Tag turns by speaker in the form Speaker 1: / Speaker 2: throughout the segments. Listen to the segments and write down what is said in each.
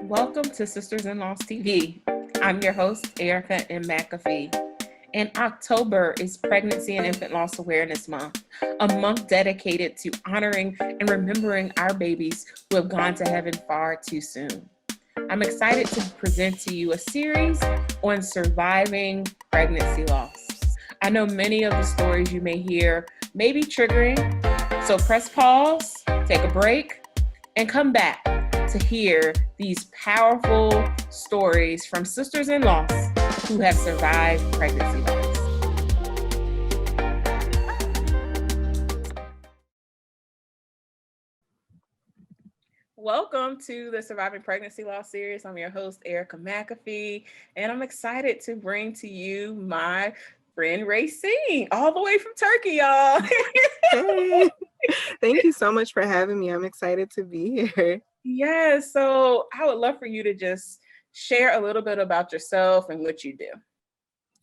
Speaker 1: Welcome to Sisters-in-Laws TV. I'm your host, Erica M. McAfee. And October is Pregnancy and Infant Loss Awareness Month, a month dedicated to honoring and remembering our babies who have gone to heaven far too soon. I'm excited to present to you a series on surviving pregnancy loss. I know many of the stories you may hear may be triggering, so press pause, take a break, and come back to hear these powerful stories from sisters-in-laws who have survived pregnancy loss. Welcome to the Surviving Pregnancy Loss series. I'm your host, Erica McAfee, and I'm excited to bring to you my friend Raycene, all the way from Turkey, y'all.
Speaker 2: Hey, thank you so much for having me. I'm excited to be here.
Speaker 1: Yeah, so I would love for you to just share a little bit about yourself and what you do.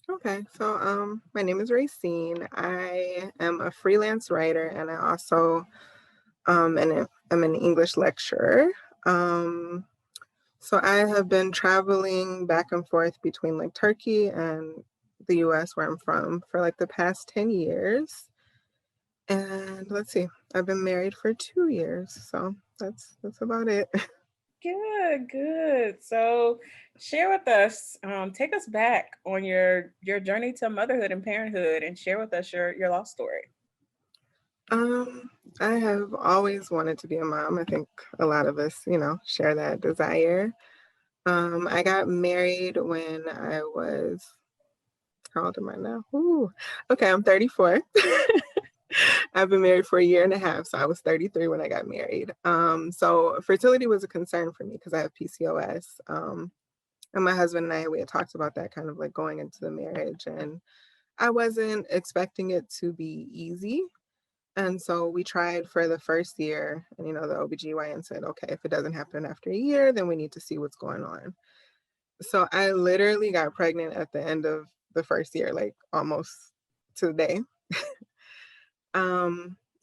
Speaker 2: Okay, so my name is Raycene. I am a freelance writer, and I also am an English lecturer. So I have been traveling back and forth between like Turkey and the US, where I'm from, for like the past 10 years. And let's see, I've been married for 2 years, so that's about it.
Speaker 1: Good. So share with us, take us back on your journey to motherhood and parenthood and share with us your lost story.
Speaker 2: Um, I have always wanted to be a mom. I think a lot of us, share that desire. I got married when I was, how old am I now? Ooh, okay, I'm 34. I've been married for a year and a half, so I was 33 when I got married. So fertility was a concern for me because I have PCOS. And my husband and we had talked about that kind of like going into the marriage, and I wasn't expecting it to be easy. And so we tried for the first year, and the OBGYN said, okay, if it doesn't happen after a year, then we need to see what's going on. So I literally got pregnant at the end of the first year, like almost to the day.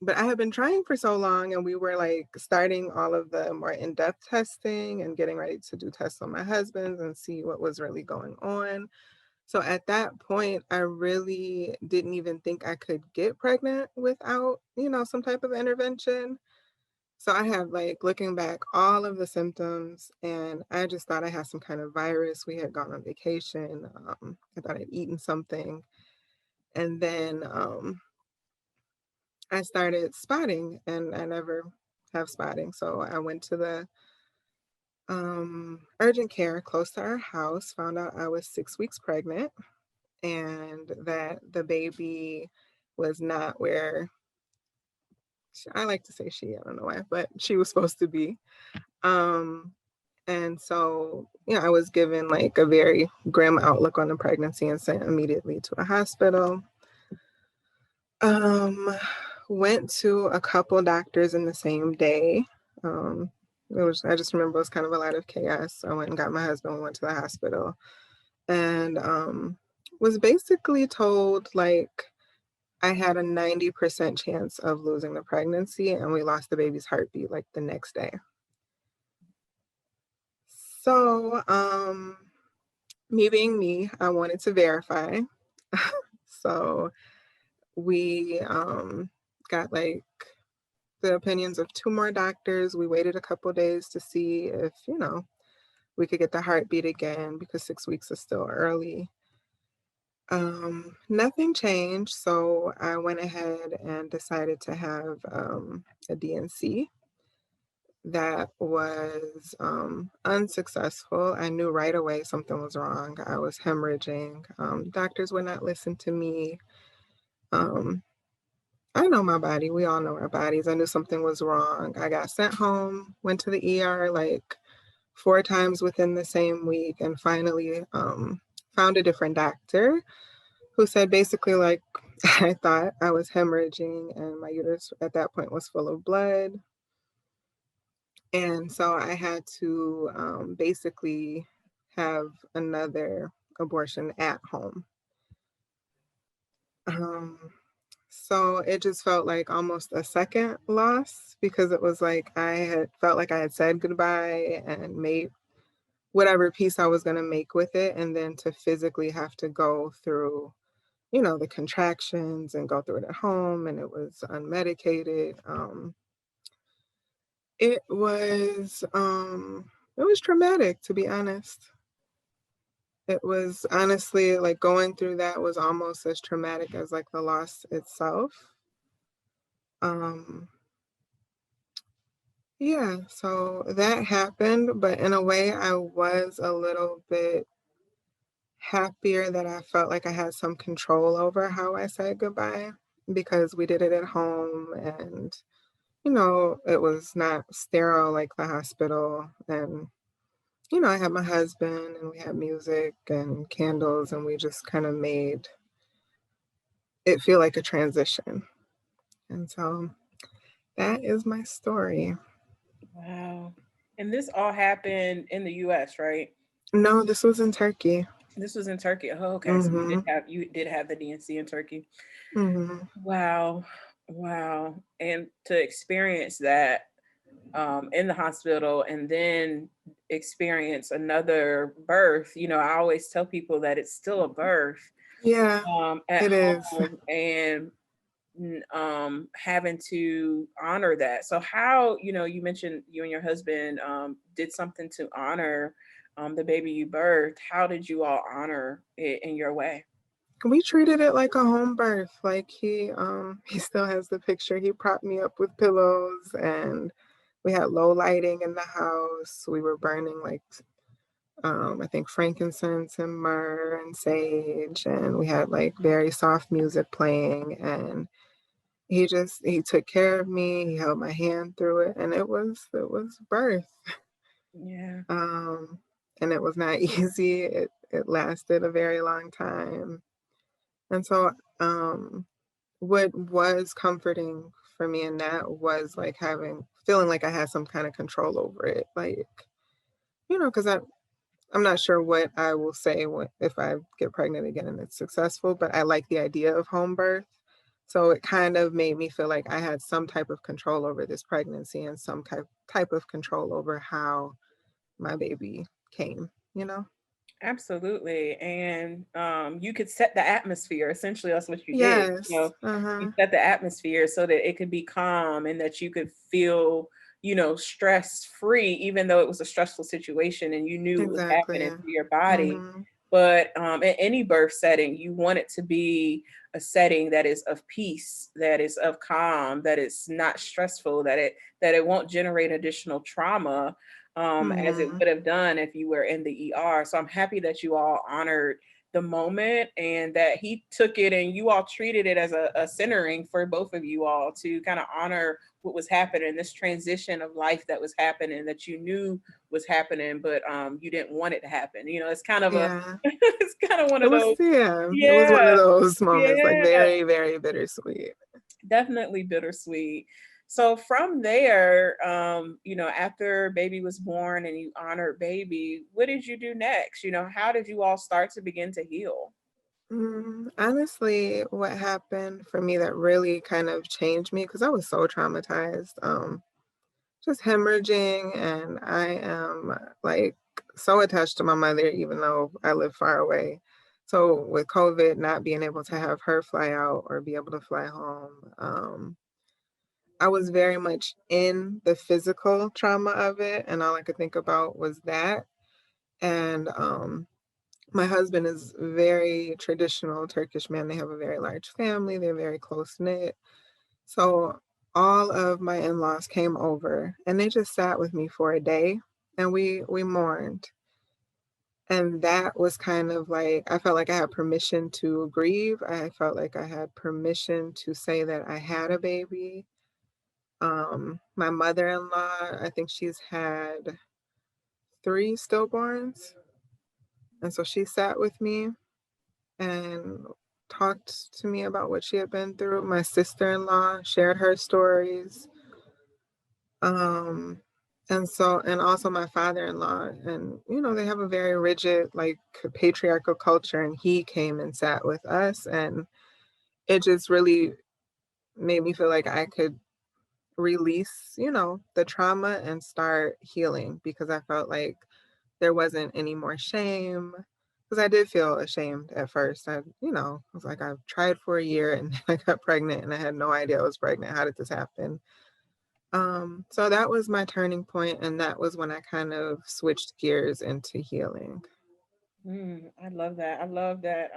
Speaker 2: But I had been trying for so long, and we were like starting all of the more in-depth testing and getting ready to do tests on my husband and see what was really going on. So at that point, I really didn't even think I could get pregnant without, some type of intervention. So I have like looking back all of the symptoms, and I just thought I had some kind of virus. We had gone on vacation. I thought I'd eaten something. And then I started spotting, and I never have spotting. So I went to the urgent care close to our house, found out I was 6 weeks pregnant, and that the baby was not where I like to say I don't know why, but she was supposed to be. And so, I was given like a very grim outlook on the pregnancy and sent immediately to a hospital. Went to a couple doctors in the same day. I just remember it was kind of a lot of chaos. I went and got my husband, we went to the hospital, and was basically told like I had a 90% chance of losing the pregnancy, and we lost the baby's heartbeat like the next day. So, me being me, I wanted to verify. So we got like the opinions of 2 more doctors. We waited a couple days to see if, we could get the heartbeat again because 6 weeks is still early. Nothing changed, so I went ahead and decided to have a DNC. That was unsuccessful. I knew right away something was wrong. I was hemorrhaging. Doctors would not listen to me. I know my body. We all know our bodies. I knew something was wrong. I got sent home, went to the ER like 4 times within the same week, and finally found a different doctor who said basically like I thought I was hemorrhaging and my uterus at that point was full of blood. And so I had to basically have another abortion at home. So it just felt like almost a second loss because it was like I had felt like I had said goodbye and made whatever peace I was going to make with it, and then to physically have to go through, the contractions and go through it at home, and it was unmedicated. It was it was traumatic, to be honest. It was honestly like going through that was almost as traumatic as like the loss itself. Um yeah, so that happened, but in a way I was a little bit happier that I felt like I had some control over how I said goodbye because we did it at home, and it was not sterile like the hospital. And I had my husband and we had music and candles, and we just kind of made it feel like a transition. And so that is my story.
Speaker 1: Wow. And this all happened in the US, right?
Speaker 2: No, this was in Turkey.
Speaker 1: This was in Turkey. Oh, okay. So
Speaker 2: Mm-hmm.
Speaker 1: you did have the DNC in Turkey.
Speaker 2: Mm-hmm.
Speaker 1: Wow. Wow. And to experience that in the hospital and then experience another birth, I always tell people that it's still a birth
Speaker 2: Yeah,
Speaker 1: at
Speaker 2: it is.
Speaker 1: home, and having to honor that. So how, you mentioned you and your husband did something to honor the baby you birthed. How did you all honor it in your way?
Speaker 2: We treated it like a home birth. Like he still has the picture. He propped me up with pillows, and we had low lighting in the house. We were burning like I think frankincense and myrrh and sage, and we had like very soft music playing, and he took care of me. He held my hand through it, and it was birth.
Speaker 1: Yeah.
Speaker 2: Um and it was not easy. It lasted a very long time. And so what was comforting for me in that was like feeling like I had some kind of control over it. Like, because I'm not sure what I will say if I get pregnant again and it's successful, but I like the idea of home birth. So it kind of made me feel like I had some type of control over this pregnancy and some type of control over how my baby came.
Speaker 1: Absolutely. And you could set the atmosphere. Essentially, that's what you did.
Speaker 2: Yes.
Speaker 1: You
Speaker 2: Uh-huh.
Speaker 1: set the atmosphere so that it could be calm and that you could feel, stress free, even though it was a stressful situation and you knew it was
Speaker 2: Exactly.
Speaker 1: happening to your body.
Speaker 2: Mm-hmm.
Speaker 1: But in any birth setting, you want it to be a setting that is of peace, that is of calm, that is not stressful, that it won't generate additional trauma, as it
Speaker 2: Mm-hmm.
Speaker 1: would have done if you were in the ER. So I'm happy that you all honored the moment and that he took it and you all treated it as a centering for both of you all to kind of honor what was happening, this transition of life that was happening that you knew was happening, but you didn't want it to happen. It's kind of a
Speaker 2: Yeah.
Speaker 1: it's kind of one
Speaker 2: It
Speaker 1: of
Speaker 2: was
Speaker 1: those.
Speaker 2: yeah, it was one of
Speaker 1: Yeah,
Speaker 2: those moments, like
Speaker 1: yeah,
Speaker 2: very, very bittersweet.
Speaker 1: definitely bittersweet. So from there, after baby was born and you honored baby, what did you do next? How did you all start to begin to heal?
Speaker 2: Honestly, what happened for me that really kind of changed me, because I was so traumatized, just hemorrhaging, and I am like so attached to my mother, even though I live far away. So with COVID, not being able to have her fly out or be able to fly home, I was very much in the physical trauma of it, and all I could think about was that. And my husband is very traditional Turkish man. They have a very large family. They're very close knit. So all of my in-laws came over, and they just sat with me for a day, and we mourned. And that was kind of like I felt like I had permission to grieve. I felt like I had permission to say that I had a baby. My mother-in-law, I think she's had 3 stillborns. And so she sat with me and talked to me about what she had been through. My sister-in-law shared her stories. Um, and also my father-in-law, and they have a very rigid, like, patriarchal culture, and he came and sat with us, and it just really made me feel like I could release, the trauma and start healing, because I felt like there wasn't any more shame. Because I did feel ashamed at first. I was like, I've tried for a year and I got pregnant and I had no idea I was pregnant. How did this happen? So that was my turning point, and that was when I kind of switched gears into healing.
Speaker 1: I love that. I love that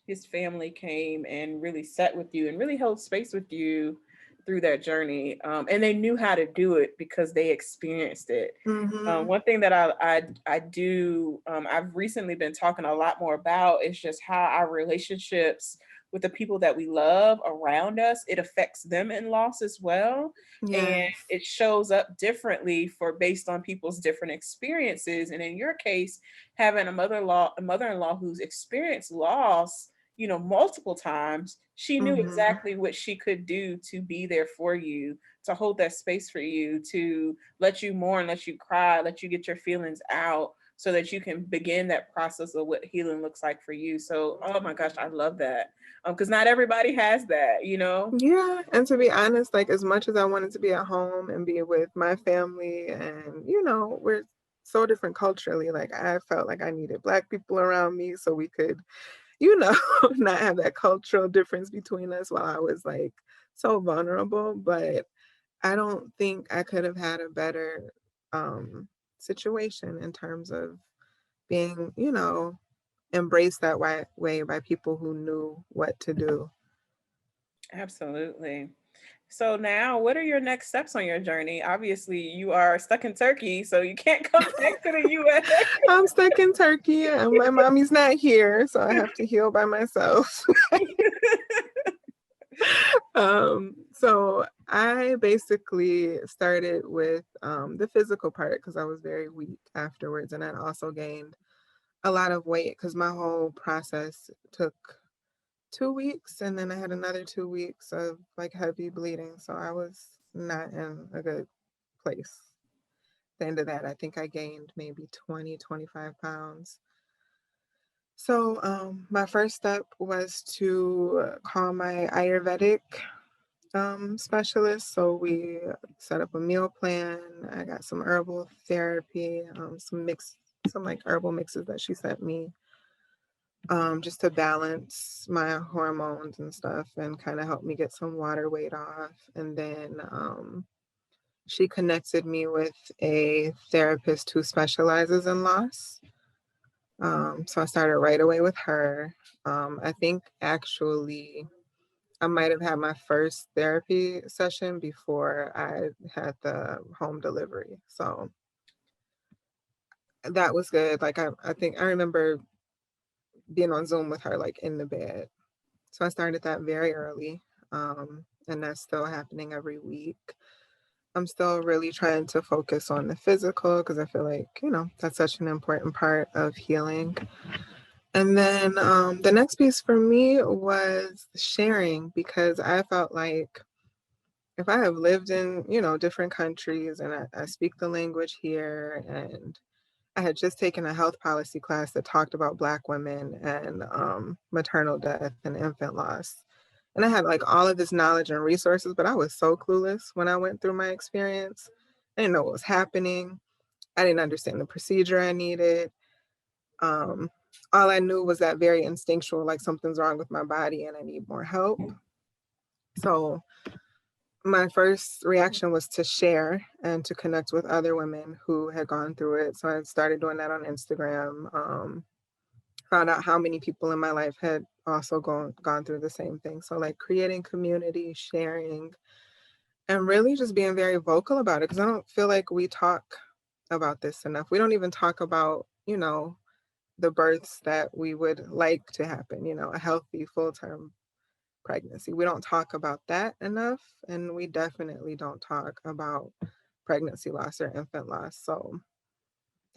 Speaker 1: his family came and really sat with you and really held space with you through that journey. And they knew how to do it because they experienced it.
Speaker 2: Mm-hmm.
Speaker 1: One thing that I do, I've recently been talking a lot more about is just how our relationships with the people that we love around us, it affects them in loss as well. And
Speaker 2: Yes.
Speaker 1: it shows up differently for based on people's different experiences. And in your case, having a mother-in-law who's experienced loss, multiple times, she knew
Speaker 2: Mm-hmm.
Speaker 1: exactly what she could do to be there for you, to hold that space for you, to let you mourn, let you cry, let you get your feelings out so that you can begin that process of what healing looks like for you. So, oh my gosh, I love that. Because not everybody has that.
Speaker 2: Yeah, and to be honest, like as much as I wanted to be at home and be with my family, and we're so different culturally, like I felt like I needed Black people around me so we could, you know, not have that cultural difference between us while I was like so vulnerable. But I don't think I could have had a better situation in terms of being, embraced that way by people who knew what to do.
Speaker 1: Absolutely. So now, what are your next steps on your journey? Obviously, you are stuck in Turkey, so you can't come back to the US.
Speaker 2: I'm stuck in Turkey and my mommy's not here, so I have to heal by myself. So I basically started with the physical part because I was very weak afterwards, and I also gained a lot of weight because my whole process took 2 weeks, and then I had another 2 weeks of like heavy bleeding, so I was not in a good place. At the end of that, I think I gained maybe 20, 25 pounds. So my first step was to call my Ayurvedic specialist. So we set up a meal plan. I got some herbal therapy, some like herbal mixes that she sent me, just to balance my hormones and stuff and kind of help me get some water weight off. And then she connected me with a therapist who specializes in loss. So I started right away with her. I think actually I might have had my first therapy session before I had the home delivery. So that was good. Like I think I remember being on Zoom with her like in the bed. So I started that very early. And that's still happening every week. I'm still really trying to focus on the physical because I feel like, that's such an important part of healing. And then the next piece for me was sharing because I felt like if I have lived in, different countries and I speak the language here, and I had just taken a health policy class that talked about Black women and maternal death and infant loss. And I had like all of this knowledge and resources, but I was so clueless when I went through my experience. I didn't know what was happening. I didn't understand the procedure I needed. Um, all I knew was that very instinctual, like something's wrong with my body and I need more help. So my first reaction was to share and to connect with other women who had gone through it. So I started doing that on Instagram. Found out how many people in my life had also gone through the same thing. So like creating community, sharing, and really just being very vocal about it because I don't feel like we talk about this enough. We don't even talk about, the births that we would like to happen, a healthy full-term pregnancy. We don't talk about that enough, and we definitely don't talk about pregnancy loss or infant loss. So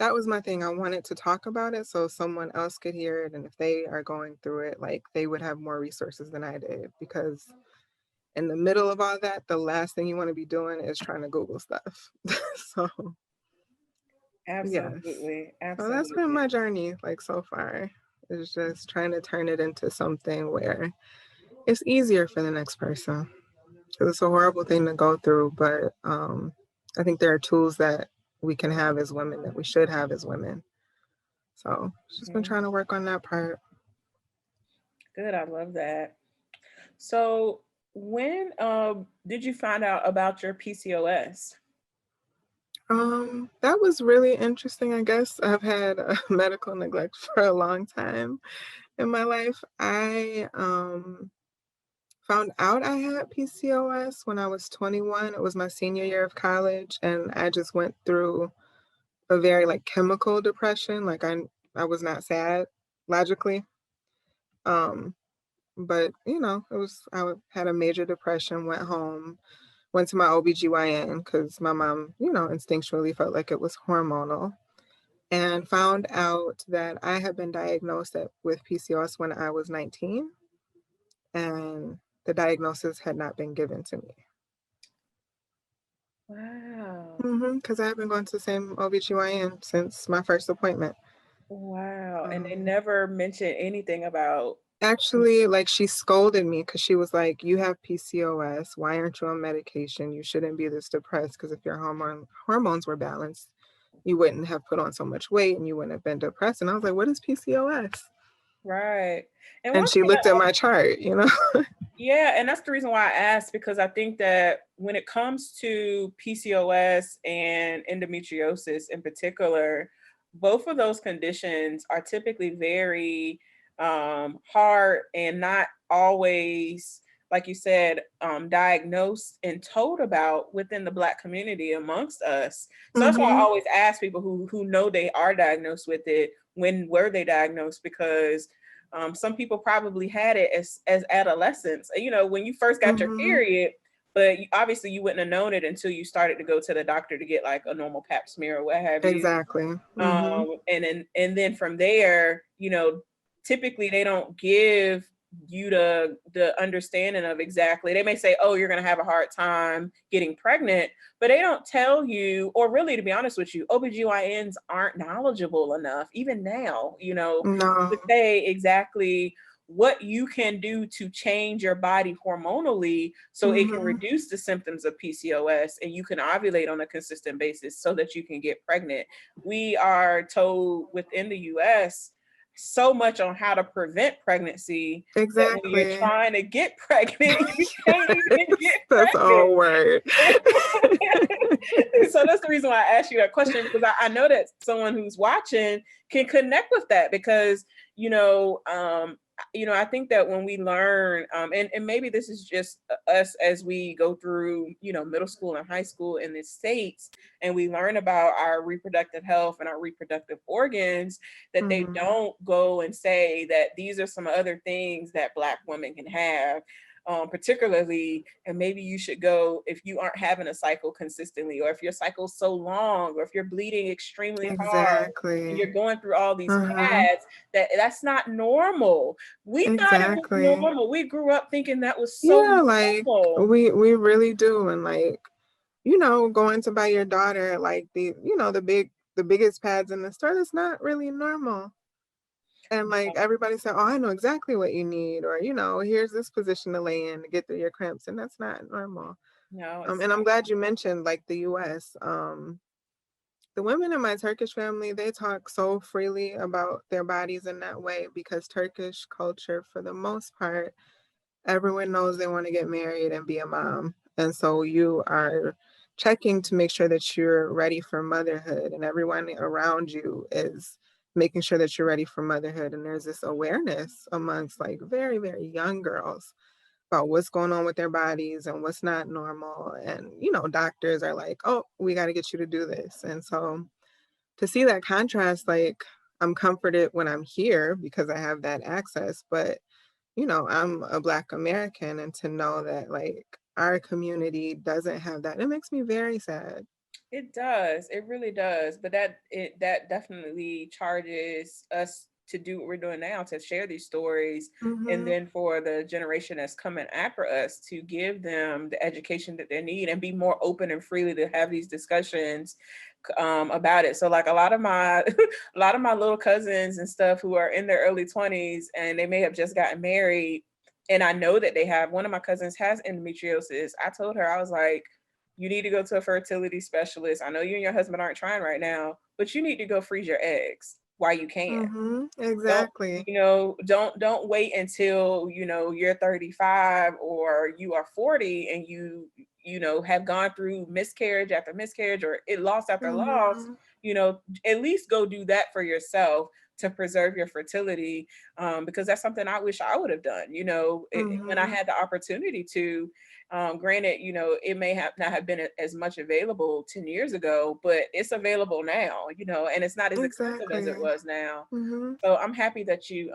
Speaker 2: that was my thing. I wanted to talk about it so someone else could hear it. And if they are going through it, like they would have more resources than I did. Because in the middle of all that, the last thing you want to be doing is trying to Google stuff. So, yes.
Speaker 1: Absolutely.
Speaker 2: So that's been
Speaker 1: Absolutely.
Speaker 2: my journey, like so far, is just trying to turn it into something where it's easier for the next person. Because it's a horrible thing to go through, but I think there are tools that we can have as women, that we should have as women. So she's been
Speaker 1: Mhm.
Speaker 2: trying to work on that part.
Speaker 1: Good. I love that. So, when did you find out about your PCOS?
Speaker 2: That was really interesting. I guess I've had medical neglect for a long time in my life. I found out I had PCOS when I was 21. It was my senior year of college, and I just went through a very like chemical depression. Like I was not sad logically. Um, but it was had a major depression, went home, went to my OBGYN because my mom, instinctually felt like it was hormonal, and found out that I had been diagnosed with PCOS when I was 19, and the diagnosis had not been given to me.
Speaker 1: Wow.
Speaker 2: Because I have been going to the same OBGYN since my first appointment.
Speaker 1: Wow. And they
Speaker 2: Um,
Speaker 1: never mentioned anything about.
Speaker 2: Actually, like she scolded me because she was like, "You have PCOS. Why aren't you on medication? You shouldn't be this depressed because if your hormones were balanced, you wouldn't have put on so much weight and you wouldn't have been depressed." And I was like, "What is PCOS?"
Speaker 1: Right. And
Speaker 2: And
Speaker 1: one
Speaker 2: she
Speaker 1: thing
Speaker 2: looked at my chart.
Speaker 1: yeah, and that's the reason why I asked, because I think that when it comes to PCOS and endometriosis in particular, both of those conditions are typically very hard and not always, like you said, diagnosed and told about within the Black community amongst us. So that's why I
Speaker 2: Mm-hmm.
Speaker 1: always ask people who know they are diagnosed with it, when were they diagnosed? Because some people probably had it as adolescents. When you first got your
Speaker 2: Mm-hmm.
Speaker 1: period, but obviously you wouldn't have known it until you started to go to the doctor to get like a normal Pap smear or what have you.
Speaker 2: Exactly. Mm-hmm.
Speaker 1: And then from there, typically they don't give you the understanding of exactly. They may say, oh, you're going to have a hard time getting pregnant, but they don't tell you, or really, to be honest with you, OBGYNs aren't knowledgeable enough even now,
Speaker 2: No.
Speaker 1: to say exactly what you can do to change your body hormonally so it can
Speaker 2: Mm-hmm.
Speaker 1: reduce the symptoms of PCOS and you can ovulate on a consistent basis so that you can get pregnant. We are told within the US so much on how to prevent pregnancy that when you're
Speaker 2: Exactly.
Speaker 1: trying to get pregnant, you can't even get
Speaker 2: That's
Speaker 1: pregnant.
Speaker 2: all word.
Speaker 1: So that's the reason why I asked you that question, because I know that someone who's watching can connect with that, because I think that when we learn, and maybe this is just us as we go through, middle school and high school in the States, and we learn about our reproductive health and our reproductive organs, that they
Speaker 2: Mm-hmm.
Speaker 1: don't go and say that these are some other things that Black women can have. Particularly, and maybe you should go if you aren't having a cycle consistently, or if your cycle's so long, or if you're bleeding extremely hard and
Speaker 2: Exactly.
Speaker 1: you're going through all these
Speaker 2: Uh-huh.
Speaker 1: pads, that's not normal. We thought it was
Speaker 2: Exactly.
Speaker 1: normal. We grew up thinking that was so
Speaker 2: Yeah, like
Speaker 1: normal.
Speaker 2: we really do. And like, going to buy your daughter like the biggest pads in the store, that's not really normal. And like everybody said, "Oh, I know exactly what you need," or here's this position to lay in to get through your cramps, and that's not normal.
Speaker 1: No, it's
Speaker 2: And I'm glad you mentioned like the US. The women in my Turkish family, they talk so freely about their bodies in that way because Turkish culture, for the most part, everyone knows they want to get married and be a mom. And so you are checking to make sure that you're ready for motherhood, and everyone around you is making sure that you're ready for motherhood. And there's this awareness amongst like very, very young girls about what's going on with their bodies and what's not normal. And, doctors are like, oh, we got to get you to do this. And so to see that contrast, like I'm comforted when I'm here because I have that access, but I'm a Black American, and to know that like our community doesn't have that, it makes me very sad.
Speaker 1: It does. It really does. But that definitely charges us to do what we're doing now, to share these stories, and
Speaker 2: Mm-hmm.
Speaker 1: then for the generation that's coming after us to give them the education that they need and be more open and freely to have these discussions about it. So like a lot of my a lot of my little cousins and stuff who are in their early 20s and they may have just gotten married, and I know that they have, one of my cousins has endometriosis. I told her, I was like, You need to go to a fertility specialist. I know you and your husband aren't trying right now, but you need to go freeze your eggs while you can. Don't,
Speaker 2: Exactly.
Speaker 1: don't wait until, you're 35 or you are 40 and have gone through miscarriage after miscarriage or it loss after loss.
Speaker 2: Hmm.
Speaker 1: At least go do that for yourself to preserve your fertility, because that's something I wish I would have done, when I
Speaker 2: Hmm.
Speaker 1: had the opportunity to. Granted, it may have not have been as much available 10 years ago, but it's available now, and it's not as expensive as it
Speaker 2: Exactly.
Speaker 1: was now.
Speaker 2: Hmm.
Speaker 1: So I'm happy that you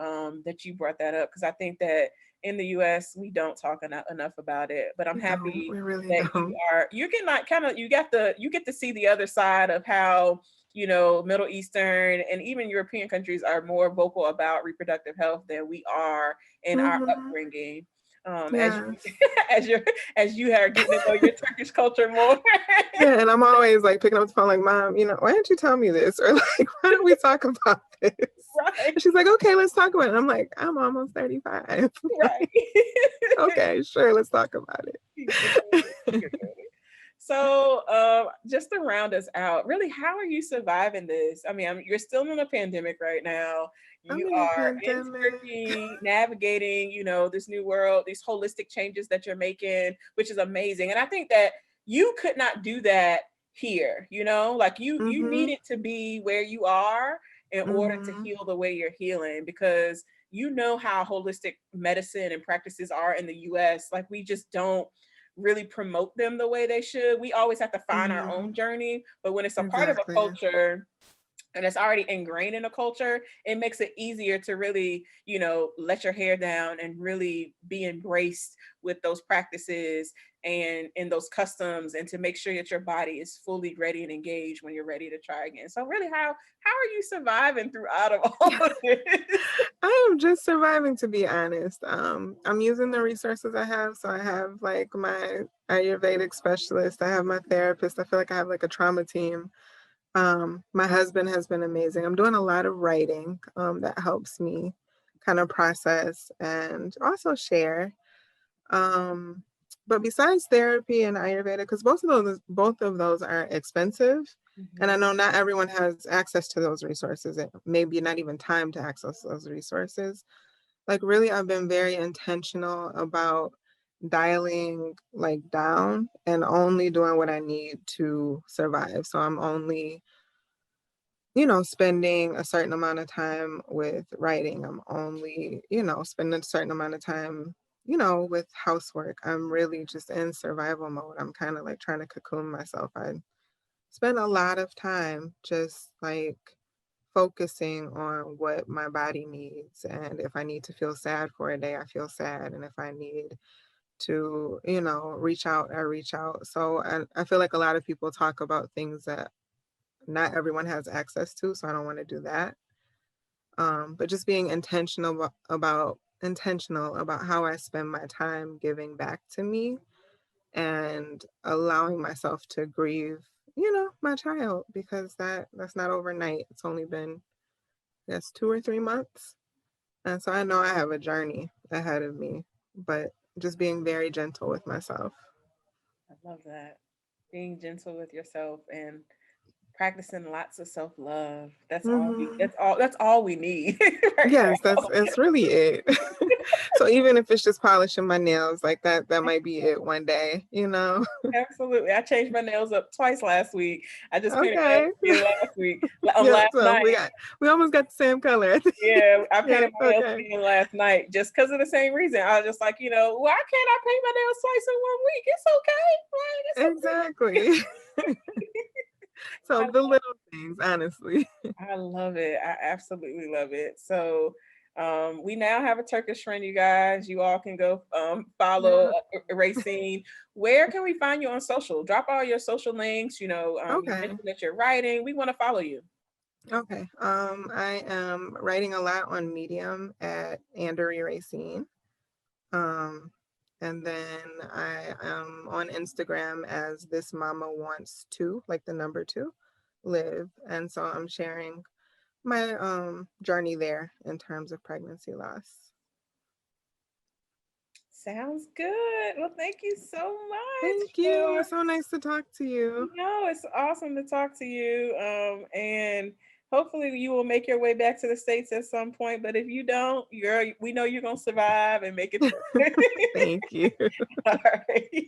Speaker 1: brought that up, because I think that in the US we don't talk enough about it. But I'm
Speaker 2: We don't.
Speaker 1: happy
Speaker 2: We really
Speaker 1: that you
Speaker 2: don't.
Speaker 1: are you can like kind of you get to see the other side of how Middle Eastern and even European countries are more vocal about reproductive health than we are in our
Speaker 2: Hmm.
Speaker 1: upbringing. As you
Speaker 2: Yes.
Speaker 1: as you as you are getting to know your Turkish culture more.
Speaker 2: Yeah, and I'm always like picking up the phone, like, Mom, why didn't you tell me this? Or like, why don't we talk about this?
Speaker 1: Right,
Speaker 2: And she's like, okay, let's talk about it. And I'm like, I'm almost 35.
Speaker 1: right.
Speaker 2: Okay, sure, let's talk about
Speaker 1: You're good.
Speaker 2: it.
Speaker 1: You're good. So, just to round us out, really, how are you surviving this? I mean, you're still in a pandemic right now.
Speaker 2: I'm
Speaker 1: You
Speaker 2: in a
Speaker 1: are in
Speaker 2: pandemic.
Speaker 1: Turkey, navigating, this new world, these holistic changes that you're making, which is amazing. And I think that you could not do that here. Like you
Speaker 2: Mm-hmm.
Speaker 1: needed to be where you are in order to
Speaker 2: Mm-hmm.
Speaker 1: heal the way you're healing, because how holistic medicine and practices are in the US. Like we just don't really promote them the way they should. We always have to find our
Speaker 2: Mm-hmm.
Speaker 1: own journey. But when it's a part of a
Speaker 2: Exactly.
Speaker 1: culture and it's already ingrained in a culture, it makes it easier to really, let your hair down and really be embraced with those practices and in those customs, and to make sure that your body is fully ready and engaged when you're ready to try again. So really, how are you surviving throughout of all of this?
Speaker 2: I am just surviving, to be honest. I'm using the resources I have. So I have like my Ayurvedic specialist, I have my therapist, I feel like I have like a trauma team. My husband has been amazing. I'm doing a lot of writing that helps me kind of process and also share. Um, but besides therapy and Ayurveda, because both of those are expensive, and I
Speaker 1: Mhm.
Speaker 2: know not everyone has access to those resources, and maybe not even time to access those resources. Like really, I've been very intentional about dialing like down and only doing what I need to survive. So I'm only spending a certain amount of time with writing. I'm only, spending a certain amount of time, with housework. I'm really just in survival mode. I'm kind of like trying to cocoon myself. I spend a lot of time just like focusing on what my body needs. And if I need to feel sad for a day, I feel sad. And if I need to, reach out, I reach out. So I feel like a lot of people talk about things that not everyone has access to, so I don't want to do that. But just being intentional about how I spend my time giving back to me and allowing myself to grieve, my child, because that's not overnight. It's only been, I guess, 2 or 3 months. And so I know I have a journey ahead of me, but just being very gentle with myself.
Speaker 1: I love that. Being gentle with yourself and practicing lots of self-love.
Speaker 2: Hmm.
Speaker 1: That's all we need right
Speaker 2: Yes,
Speaker 1: now.
Speaker 2: that's really it. So even if it's just polishing my nails, like that might be it one day.
Speaker 1: Absolutely. I changed my nails up twice last week. I just painted my nails
Speaker 2: Okay.
Speaker 1: again last week.
Speaker 2: Yeah,
Speaker 1: Last
Speaker 2: so
Speaker 1: night.
Speaker 2: we almost got the same color, I think.
Speaker 1: Yeah, I
Speaker 2: Yeah,
Speaker 1: painted my nails
Speaker 2: okay.
Speaker 1: again last night just because of the same reason. I was just like, why can't I paint my nails twice in one week? It's okay. Like, it's okay.
Speaker 2: Exactly. So the little things, honestly.
Speaker 1: I love it. I absolutely love it. So we now have a Turkish friend, you guys. You all can go follow
Speaker 2: Yeah.
Speaker 1: Raycene. Where can we find you on social? Drop all your social links. You
Speaker 2: Okay.
Speaker 1: mentioned that you're writing. We want to follow you.
Speaker 2: Okay. I am writing a lot on Medium at Andrew Racine. Um, and then I am on Instagram as This Mama Wants To, like the number two, live. And so I'm sharing my journey there in terms of pregnancy loss.
Speaker 1: Sounds good. Well, thank you so much.
Speaker 2: Thank you. It's so nice to talk to you.
Speaker 1: No, it's awesome to talk to you. And hopefully you will make your way back to the States at some point. But if you don't, we know you're gonna survive and make it through.
Speaker 2: Thank you.
Speaker 1: All right.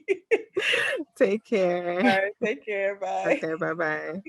Speaker 2: Take care.
Speaker 1: All right. Take care. Bye.
Speaker 2: Okay, bye bye.